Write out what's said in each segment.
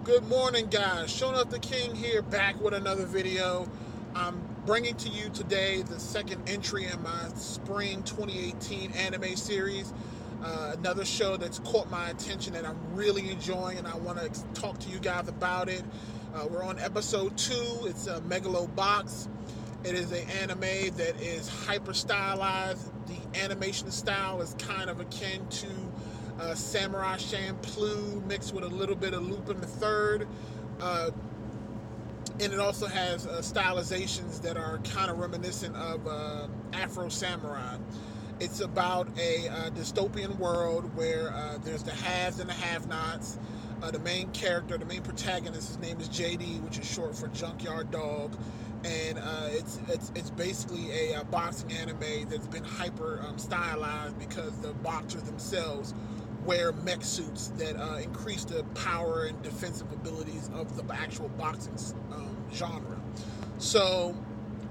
Good morning, guys. Showing up the King here, back with another video. I'm bringing to you today the second entry in my spring 2018 anime series. Another show that's caught my attention that I'm really enjoying, and I want to talk to you guys about it. We're on episode 2. It's a Megalo Box. It is an anime that is hyper stylized. The animation style is kind of akin to Samurai Champloo mixed with a little bit of Lupin the Third. Uh, and it also has stylizations that are kind of reminiscent of Afro Samurai. It's about a dystopian world where there's the haves and the have-nots. The main character, the main protagonist, his name is JD, which is short for Junkyard Dog, and it's basically a boxing anime that's been hyper stylized because the boxers themselves wear mech suits that increase the power and defensive abilities of the actual boxing genre. So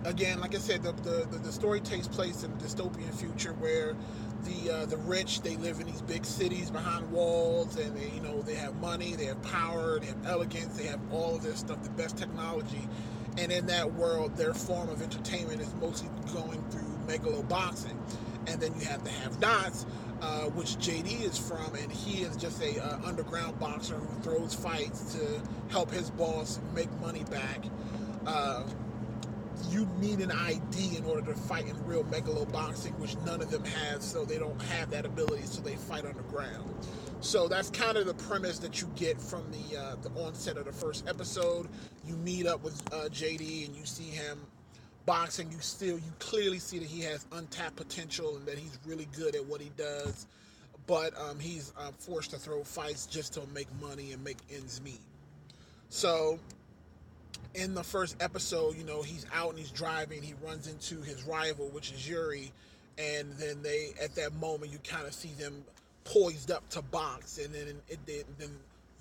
again, like I said, the story takes place in a dystopian future where the rich, they live in these big cities behind walls, and they have money, they have power, they have elegance, they have all of this stuff, the best technology. And in that world, their form of entertainment is mostly going through megalo boxing. And then you have the have-nots, which JD is from, and he is just a underground boxer who throws fights to help his boss make money back. Uh, you need an ID in order to fight in real megalo boxing, which none of them have, so they don't have that ability, so they fight underground. So that's kind of the premise that you get from the onset of the first episode. You meet up with JD and you see him boxing. You clearly see that he has untapped potential and that he's really good at what he does, but he's forced to throw fights just to make money and make ends meet. So in the first episode, he's out and he's driving. He runs into his rival, which is Yuri, and then at that moment, you kind of see them poised up to box, and then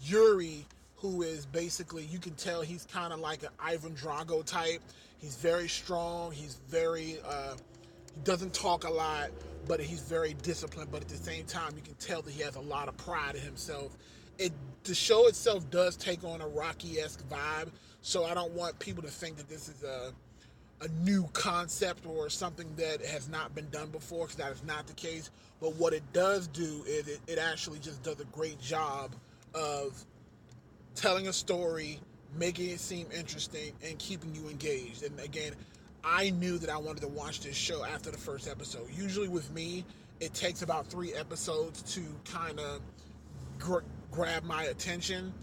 Yuri, who is basically, you can tell he's kind of like an Ivan Drago type. He's very strong. He's very he doesn't talk a lot, but he's very disciplined. But at the same time, you can tell that he has a lot of pride in himself. It The show itself does take on a Rocky-esque vibe, so I don't want people to think that this is a new concept or something that has not been done before, because that is not the case. But what it does do is it actually just does a great job of telling a story, making it seem interesting, and keeping you engaged. And again, I knew that I wanted to watch this show after the first episode. Usually with me, it takes about 3 episodes to kind of grab my attention.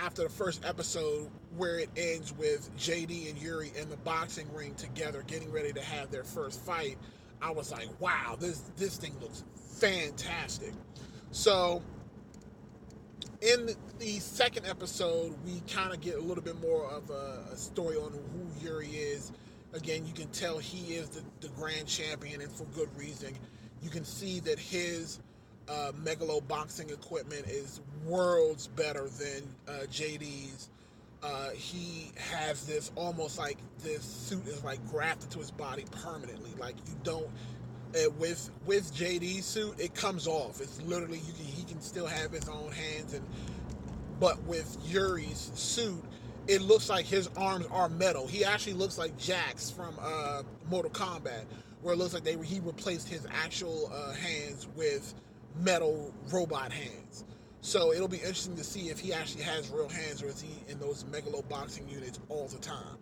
After the first episode, where it ends with JD and Yuri in the boxing ring together, getting ready to have their first fight, I was like, wow, this thing looks fantastic. So in the second episode, we kind of get a little bit more of a story on who Yuri is. Again, you can tell he is the grand champion, and for good reason. You can see that his megalo boxing equipment is worlds better than JD's. He has this, almost like this suit is like grafted to his body permanently. Like, you don't with JD's suit, it comes off. It's literally, he can still have his own hands, but with Yuri's suit, it looks like his arms are metal. He actually looks like Jax from Mortal Kombat, where it looks like he replaced his actual hands with metal robot hands. So it'll be interesting to see if he actually has real hands, or is he in those megalo boxing units all the time.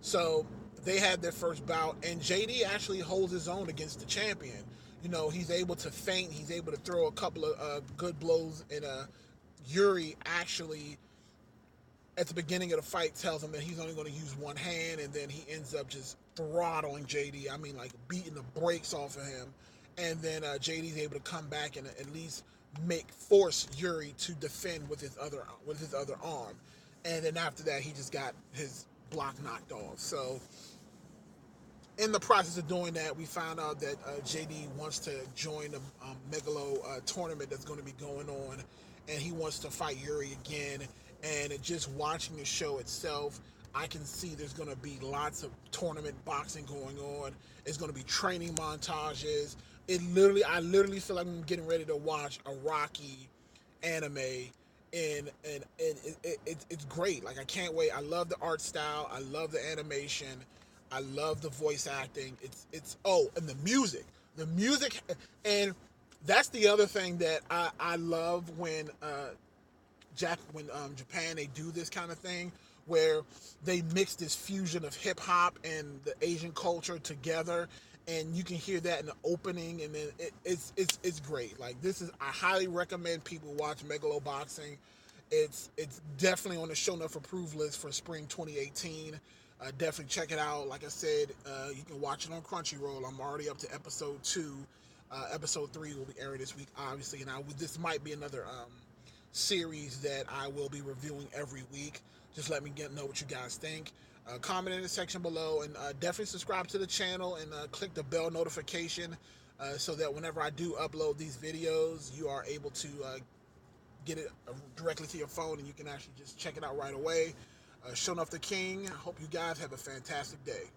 So they had their first bout, and JD actually holds his own against the champion. He's able to feint, he's able to throw a couple of good blows, and Yuri actually, at the beginning of the fight, tells him that he's only going to use one hand, and then he ends up just throttling JD. I mean, like, beating the brakes off of him. And then JD's able to come back and at least force Yuri to defend with his other arm. And then after that, he just got his block knocked off. So in the process of doing that, we found out that JD wants to join the Megalo tournament that's going to be going on, and he wants to fight Yuri again. And just watching the show itself, I can see there's going to be lots of tournament boxing going on. It's going to be training montages. I literally feel like I'm getting ready to watch a Rocky anime, and it's great. Like, I can't wait. I love the art style. I love the animation. I love the voice acting. It's oh, and the music, and that's the other thing that I love when Japan, they do this kind of thing where they mix this fusion of hip hop and the Asian culture together, and you can hear that in the opening, and then it's great. Like, this is, I highly recommend people watch Megalo Boxing. It's definitely on the show enough approved list for spring 2018. Definitely check it out. Like I said, you can watch it on Crunchyroll. I'm already up to episode 2. Episode 3 will be aired this week, obviously, and this might be another series that I will be reviewing every week. Just let me know what you guys think. Comment in the section below, and definitely subscribe to the channel, and click the bell notification so that whenever I do upload these videos, you are able to get it directly to your phone, and you can actually just check it out right away. Showing off the King. I hope you guys have a fantastic day.